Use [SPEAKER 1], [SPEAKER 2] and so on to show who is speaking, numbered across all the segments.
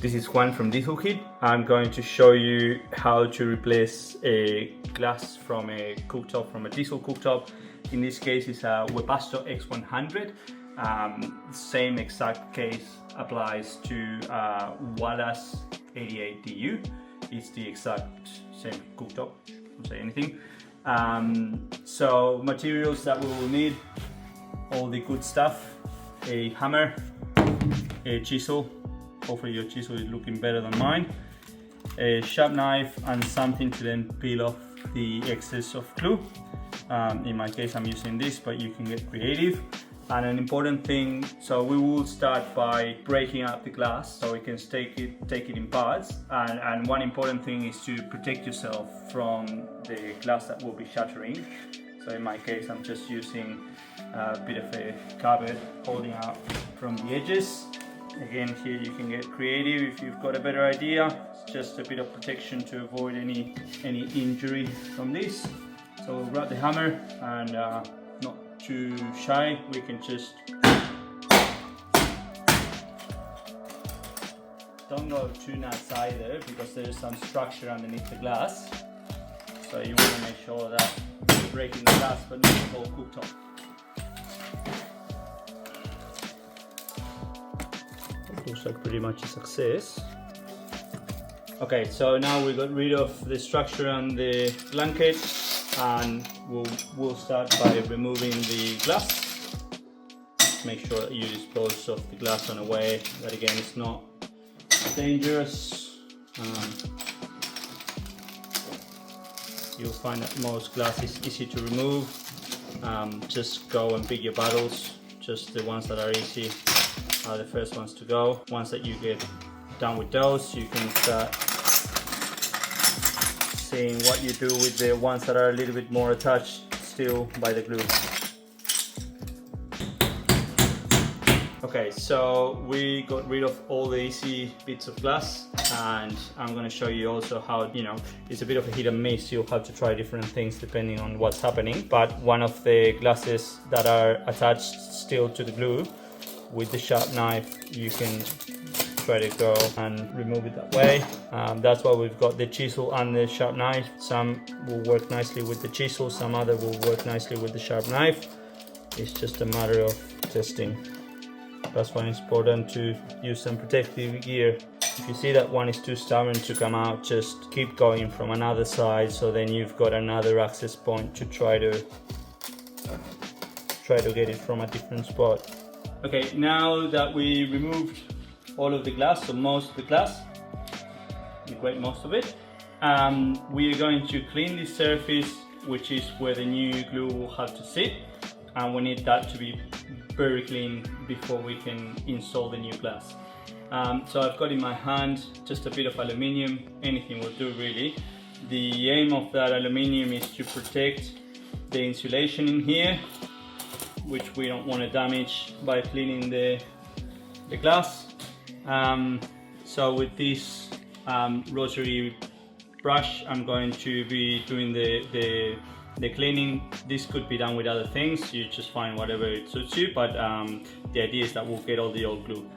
[SPEAKER 1] This is Juan from Dieselheat. I'm going to show you how to replace a glass from a cooktop, from a diesel cooktop. In this case, it's a Webasto X100. Same exact case applies to Wallace 88DU. It's the exact same cooktop, don't say anything. So materials that we will need, all the good stuff: a hammer, a chisel. Hopefully your chisel is looking better than mine. A sharp knife and something to then peel off the excess of glue. In my case I'm using this, but you can get creative. And an important thing, so we will start by breaking up the glass so we can take it in parts. And one important thing is to protect yourself from the glass that will be shattering. So in my case I'm just using a bit of a cupboard holding out from the edges. Again, here you can get creative if you've got a better idea. It's just a bit of protection to avoid any injury from this. So we'll grab the hammer and not too shy, we can just don't go too nuts either, because there is some structure underneath the glass. So you want to make sure that you're breaking the glass but not the whole cooktop. Looks like pretty much a success. Okay, so now we got rid of the structure on the blanket, and we'll start by removing the glass. Make sure that you dispose of the glass in a way that again is not dangerous. You'll find that most glass is easy to remove. Just go and pick your battles. Just the ones that are easy are the first ones to go. Once that you get done with those, you can start seeing what you do with the ones that are a little bit more attached still by the glue. Okay, so we got rid of all the easy bits of glass, and I'm going to show you also how, it's a bit of a hit and miss. You'll have to try different things depending on what's happening. But one of the glasses that are attached still to the glue, with the sharp knife you can try to go and remove it that way. That's why we've got the chisel and the sharp knife. Some will work nicely with the chisel, some other will work nicely with the sharp knife. It's just a matter of testing. That's why it's important to use some protective gear. If you see that one is too stubborn to come out, just keep going from another side, so then you've got another access point to try to get it from a different spot. Okay, now that we removed all of the glass, or most of the glass, most of it, we are going to clean the surface, which is where the new glue will have to sit, and we need that to be very clean before we can install the new glass. So I've got in my hand just a bit of aluminium, anything will do really. The aim of that aluminium is to protect the insulation in here, which we don't want to damage by cleaning the glass. So with this rotary brush, I'm going to be doing the cleaning. This could be done with other things, you just find whatever it suits you, but the idea is that we'll get all the old glue.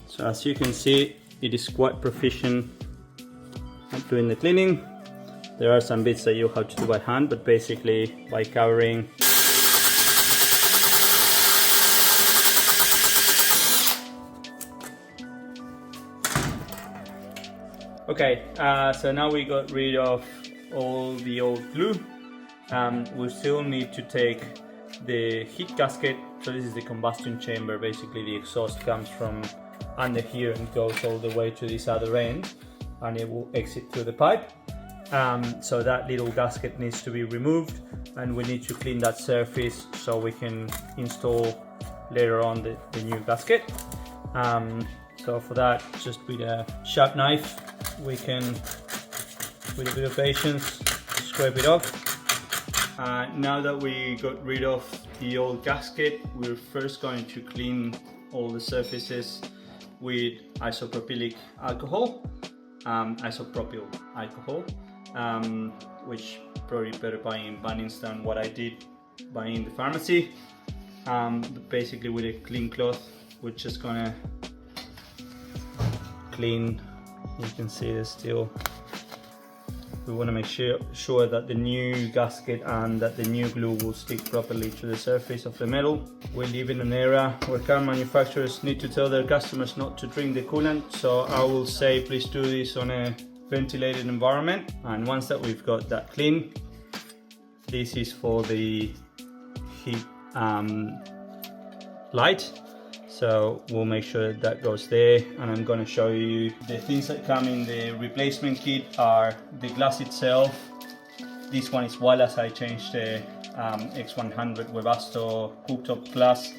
[SPEAKER 1] So as you can see, it is quite proficient at doing the cleaning. There are some bits that you have to do by hand, but basically by covering Okay, so now we got rid of all the old glue. We still need to take the heat gasket. So this is the combustion chamber. Basically the exhaust comes from under here and goes all the way to this other end, and it will exit through the pipe. So that little gasket needs to be removed, and we need to clean that surface so we can install later on the new gasket. So for that, just with a sharp knife, we can, with a bit of patience, scrape it off. Now that we got rid of the old gasket, we're first going to clean all the surfaces with isopropylic alcohol. isopropyl alcohol, which probably better buying in Bunnings than what I did buying in the pharmacy. Basically with a clean cloth, we're just gonna clean. You can see there's still, we want to make sure that the new gasket and that the new glue will stick properly to the surface of the metal. We live in an era where car manufacturers need to tell their customers not to drink the coolant, so I will say please do this on a ventilated environment. And once that we've got that clean, this is for the heat light, so we'll make sure that goes there. And I'm going to show you the things that come in the replacement kit are the glass itself. This one is wireless. I changed the X100 Webasto cooktop glass.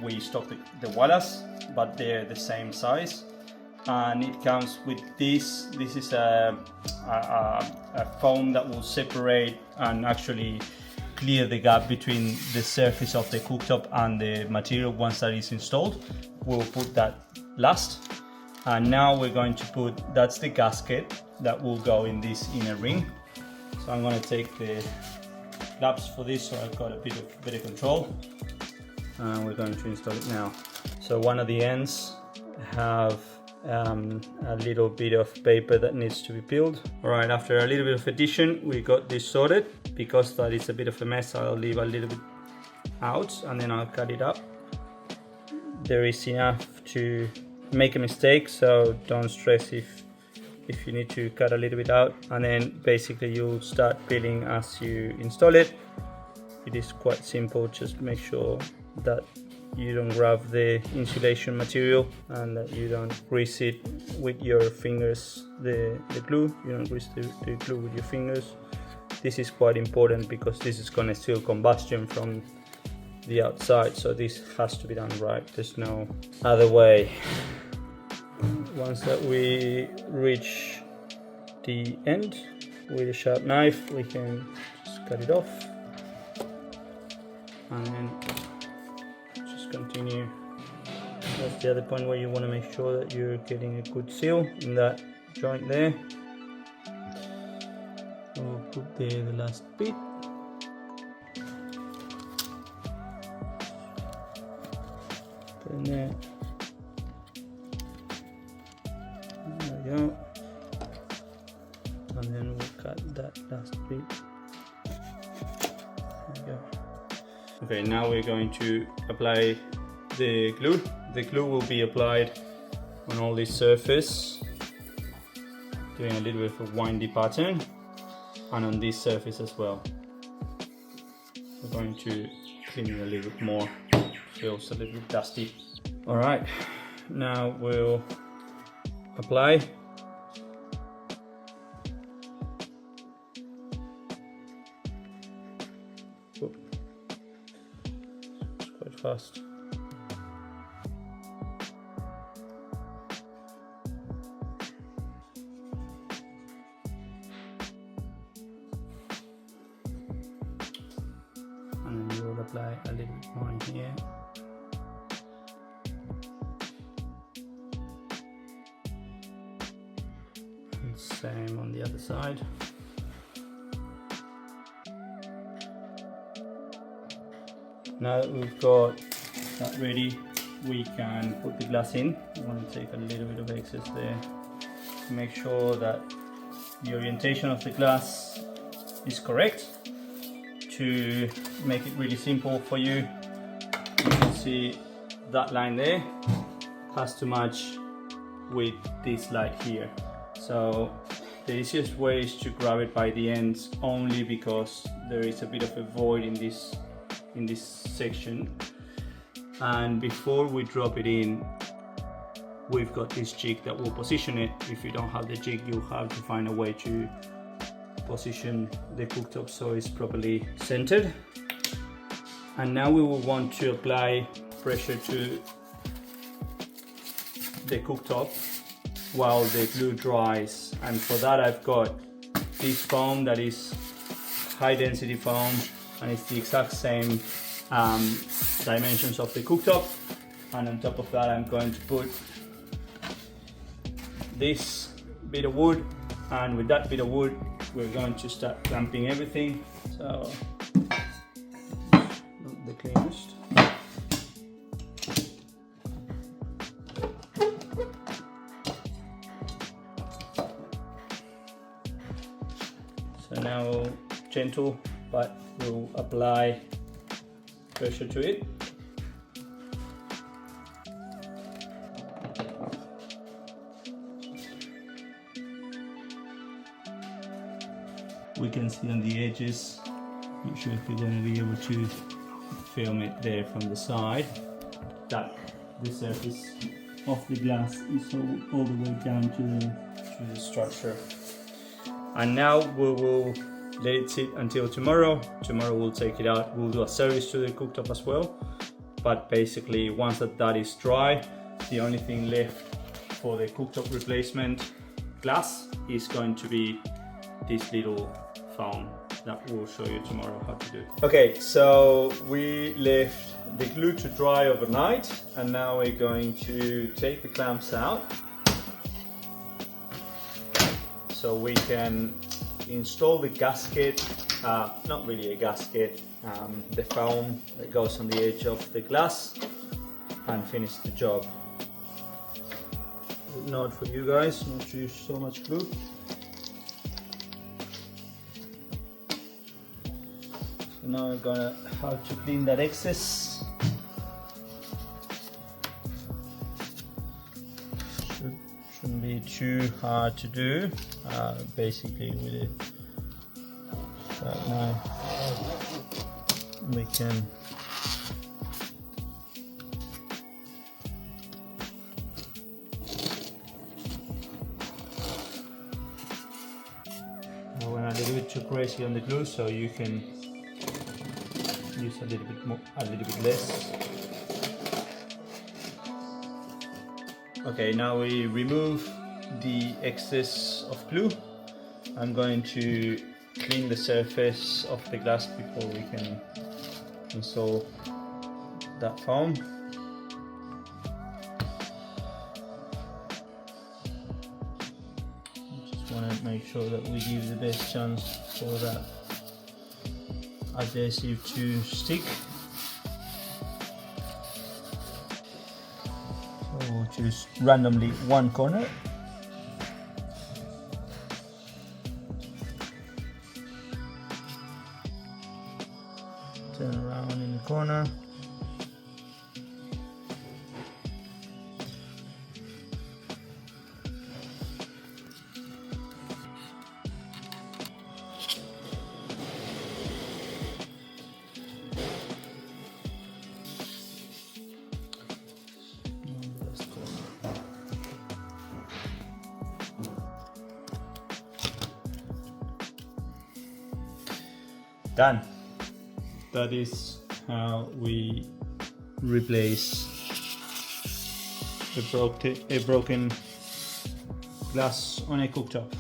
[SPEAKER 1] We stock the wireless, but they're the same size, and it comes with this. This is a foam that will separate and actually clear the gap between the surface of the cooktop and the material once that is installed. We'll put that last, and now we're going to put, that's the gasket that will go in this inner ring. So I'm going to take the flaps for this so I've got a bit of control, and we're going to install it now. So one of the ends have a little bit of paper that needs to be peeled. Alright, after a little bit of addition, we got this sorted. Because that is a bit of a mess, I'll leave a little bit out and then I'll cut it up. There is enough to make a mistake, so don't stress if you need to cut a little bit out. And then basically you'll start peeling as you install it. It is quite simple, just make sure that you don't grab the insulation material and that you don't grease it with your fingers, the glue. You don't grease the glue with your fingers. This is quite important because this is going to steal combustion from the outside, so this has to be done right. There's no other way. Once that we reach the end with a sharp knife, we can just cut it off and then just continue. That's the other point where you want to make sure that you're getting a good seal in that joint there. We'll put there the last bit. Put in there. There we go. And then we'll cut that last bit. There we go. Okay, now we're going to apply the glue. The glue will be applied on all this surface, doing a little bit of a windy pattern. And on this surface as well. We're going to clean it a little bit more. Feels a little bit dusty. Alright, now we'll apply. It's quite fast. And then we'll apply a little bit more in here. And same on the other side. Now that we've got that ready, we can put the glass in. You want to take a little bit of excess there to make sure that the orientation of the glass is correct. To make it really simple for you, you can see that line there has to match with this light here. So the easiest way is to grab it by the ends, only because there is a bit of a void in this section. And before we drop it in, we've got this jig that will position it. If you don't have the jig, you'll have to find a way to position the cooktop so it's properly centered. And now we will want to apply pressure to the cooktop while the glue dries, and for that I've got this foam that is high density foam, and it's the exact same dimensions of the cooktop. And on top of that I'm going to put this bit of wood, and with that bit of wood we're going to start clamping everything. So not the cleanest. So now gentle, but we'll apply pressure to it. We can see on the edges, not sure if we're going to be able to film it there from the side, that the surface of the glass is all the way down to the structure. And now we will let it sit until tomorrow. Tomorrow we'll take it out, we'll do a service to the cooktop as well. But basically once that is dry, the only thing left for the cooktop replacement glass is going to be this little foam that we'll show you tomorrow how to do. Okay, so we left the glue to dry overnight, and now we're going to take the clamps out so we can install the gasket, not really a gasket, the foam that goes on the edge of the glass, and finish the job. Good note for you guys, not to use so much glue. Now we're gonna how to clean that excess. Shouldn't be too hard to do. Basically with it now we can I went a little bit too crazy on the glue, so you can use a little bit more, a little bit less. Okay, now we remove the excess of glue. I'm going to clean the surface of the glass before we can install that foam. Just want to make sure that we give the best chance for that adhesive to stick. So we'll choose randomly one corner. Turn around in the corner. Done. That is how we replace a broken glass on a cooktop.